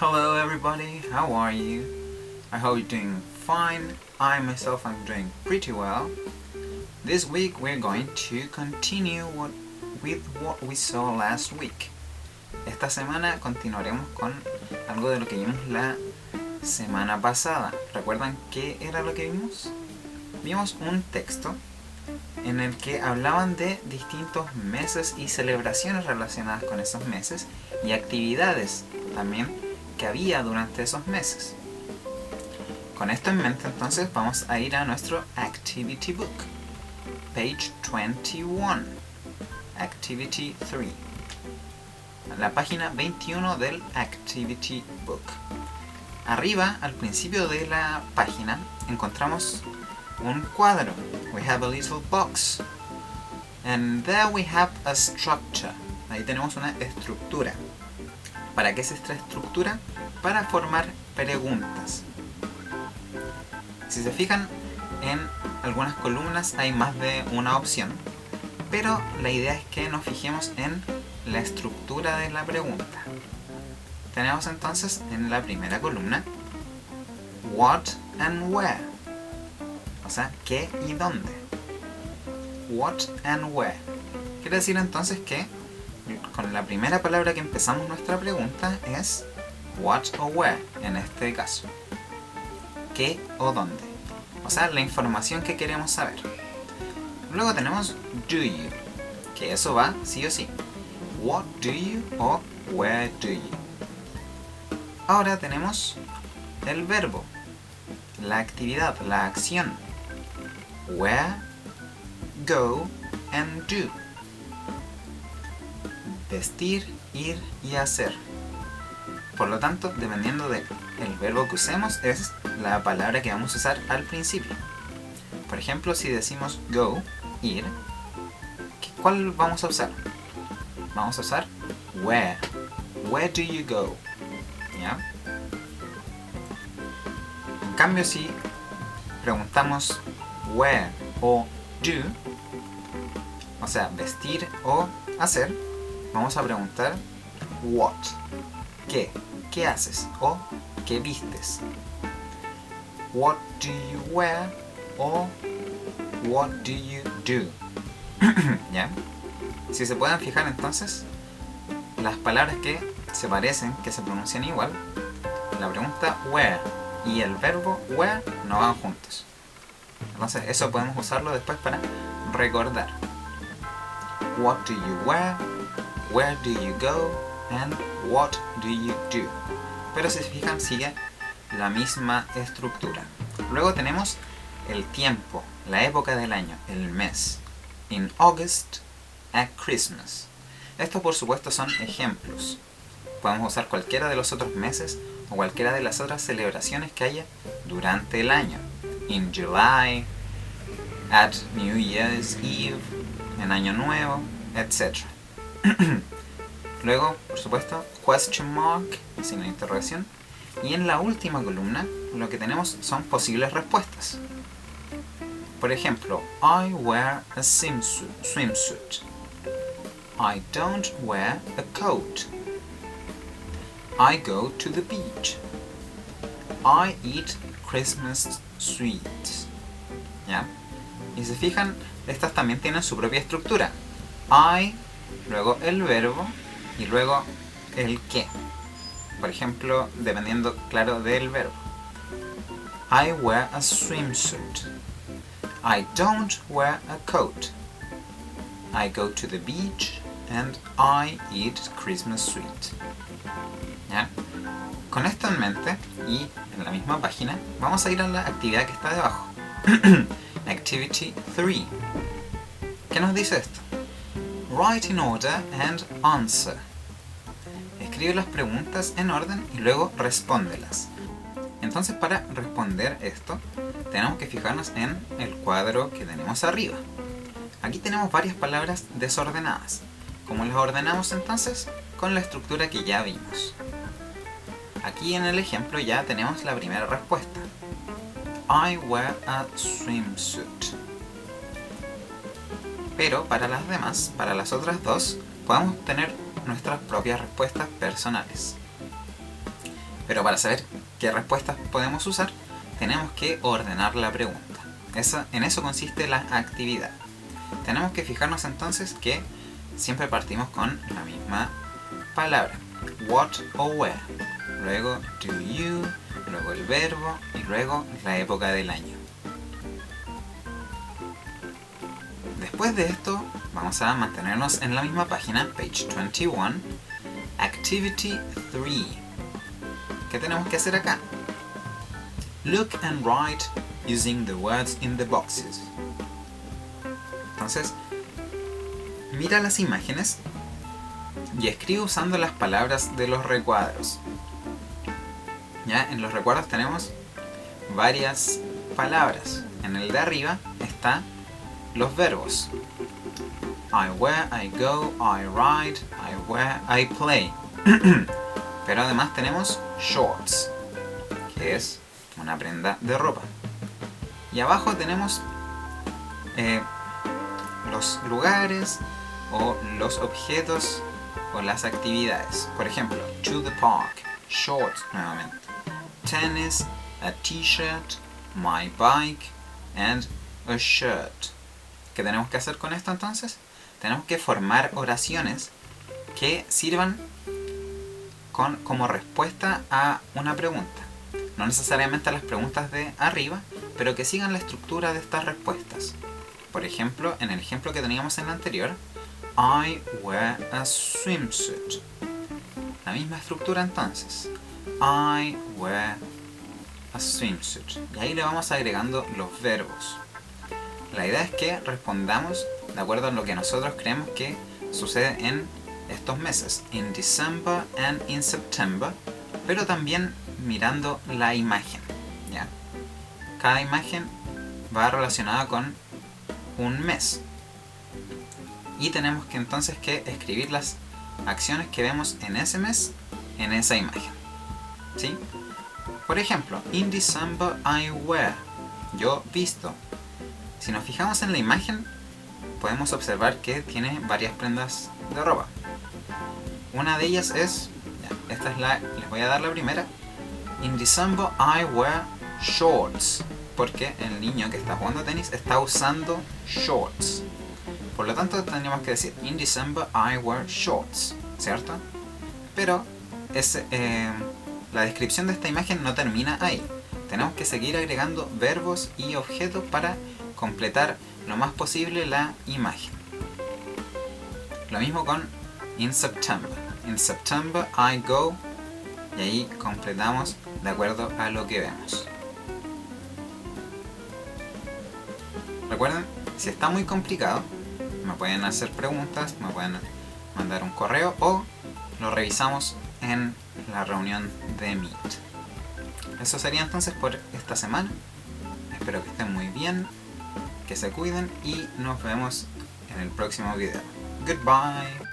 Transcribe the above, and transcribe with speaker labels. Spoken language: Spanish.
Speaker 1: Hello everybody, how are you? I hope you're doing fine. I myself am doing pretty well. This week we're going to continue with what we saw last week. Esta semana continuaremos con algo de lo que vimos la semana pasada. ¿Recuerdan qué era lo que vimos? Vimos un texto en el que hablaban de distintos meses y celebraciones relacionadas con esos meses y actividades también que había durante esos meses. Con esto en mente, entonces vamos a ir a nuestro Activity Book, page 21, Activity 3, la página 21 del Activity Book. Arriba, al principio de la página, encontramos un cuadro. We have a little box. And there we have a structure. Ahí tenemos una estructura. ¿Para qué es esta estructura? Para formar preguntas. Si se fijan, en algunas columnas hay más de una opción, pero la idea es que nos fijemos en la estructura de la pregunta. Tenemos entonces en la primera columna what and where, o sea, qué y dónde. What and where. Quiere decir entonces que con la primera palabra que empezamos nuestra pregunta es what o where, en este caso. ¿Qué o dónde? O sea, la información que queremos saber. Luego tenemos do you, que eso va sí o sí. What do you o where do you. Ahora tenemos el verbo, la actividad, la acción. Where, go and do. Vestir, ir y hacer. Por lo tanto, dependiendo del verbo que usemos, es la palabra que vamos a usar al principio. Por ejemplo, si decimos go, ir, ¿cuál vamos a usar? Vamos a usar where. Where do you go? ¿Ya? En cambio, si preguntamos where o do, o sea, vestir o hacer, vamos a preguntar what. ¿Qué? ¿Qué haces? O ¿qué vistes? What do you wear? O what do you do? ¿Ya? Si se pueden fijar entonces, las palabras que se parecen, que se pronuncian igual, la pregunta where y el verbo wear no van juntos. Entonces eso podemos usarlo después para recordar. What do you wear? Where do you go? And what do you do? Pero si se fijan, sigue la misma estructura. Luego tenemos el tiempo, la época del año, el mes. In August, at Christmas. Estos por supuesto son ejemplos. Podemos usar cualquiera de los otros meses o cualquiera de las otras celebraciones que haya durante el año. In July, at New Year's Eve, en Año Nuevo, etc. Luego, por supuesto, question mark, signo de interrogación. Y en la última columna, lo que tenemos son posibles respuestas. Por ejemplo, I wear a swimsuit. I don't wear a coat. I go to the beach. I eat Christmas sweets. ¿Ya? Y se fijan, estas también tienen su propia estructura. I, luego el verbo, y luego el qué. Por ejemplo, dependiendo, claro, del verbo. I wear a swimsuit. I don't wear a coat. I go to the beach and I eat Christmas sweet. ¿Ya? Con esto en mente y en la misma página, vamos a ir a la actividad que está debajo. Activity 3. ¿Qué nos dice esto? Write in order and answer. Escribe las preguntas en orden y luego respóndelas. Entonces, para responder esto, tenemos que fijarnos en el cuadro que tenemos arriba. Aquí tenemos varias palabras desordenadas. ¿Cómo las ordenamos entonces? Con la estructura que ya vimos. Aquí en el ejemplo ya tenemos la primera respuesta. I wear a swimsuit. Pero para las demás, para las otras dos, podemos tener nuestras propias respuestas personales. Pero para saber qué respuestas podemos usar, tenemos que ordenar la pregunta. En eso consiste la actividad. Tenemos que fijarnos entonces que siempre partimos con la misma palabra. What o where. Luego do you, luego el verbo y luego la época del año. Después de esto, vamos a mantenernos en la misma página, page 21, activity 3. ¿Qué tenemos que hacer acá? Look and write using the words in the boxes. Entonces, mira las imágenes y escribe usando las palabras de los recuadros. Ya, en los recuadros tenemos varias palabras. En el de arriba está los verbos. I wear, I go, I ride, I wear, I play. Pero además tenemos shorts, que es una prenda de ropa. Y abajo tenemos los lugares o los objetos o las actividades. Por ejemplo, to the park, shorts nuevamente, tennis, a t-shirt, my bike and a shirt. ¿Qué tenemos que hacer con esto entonces? Tenemos que formar oraciones que sirvan como respuesta a una pregunta. No necesariamente a las preguntas de arriba, pero que sigan la estructura de estas respuestas. Por ejemplo, en el ejemplo que teníamos en el anterior, I wear a swimsuit. La misma estructura entonces. I wear a swimsuit. Y ahí le vamos agregando los verbos. La idea es que respondamos de acuerdo a lo que nosotros creemos que sucede en estos meses, in December and in September, pero también mirando la imagen, ¿ya? Cada imagen va relacionada con un mes y tenemos que entonces que escribir las acciones que vemos en ese mes en esa imagen, ¿sí? Por ejemplo, in December I wear, yo visto. Si nos fijamos en la imagen, podemos observar que tiene varias prendas de ropa. Una de ellas es, esta es les voy a dar la primera. In December I wear shorts, porque el niño que está jugando tenis está usando shorts. Por lo tanto tendríamos que decir in December I wear shorts, ¿cierto? Pero la descripción de esta imagen no termina ahí. Tenemos que seguir agregando verbos y objetos para completar lo más posible la imagen. Lo mismo con in September. In September I go, y ahí completamos de acuerdo a lo que vemos. Recuerden, si está muy complicado, me pueden hacer preguntas, me pueden mandar un correo o lo revisamos en la reunión de Meet. Eso sería entonces por esta semana. Espero que estén muy bien, que se cuiden y nos vemos en el próximo video. Goodbye.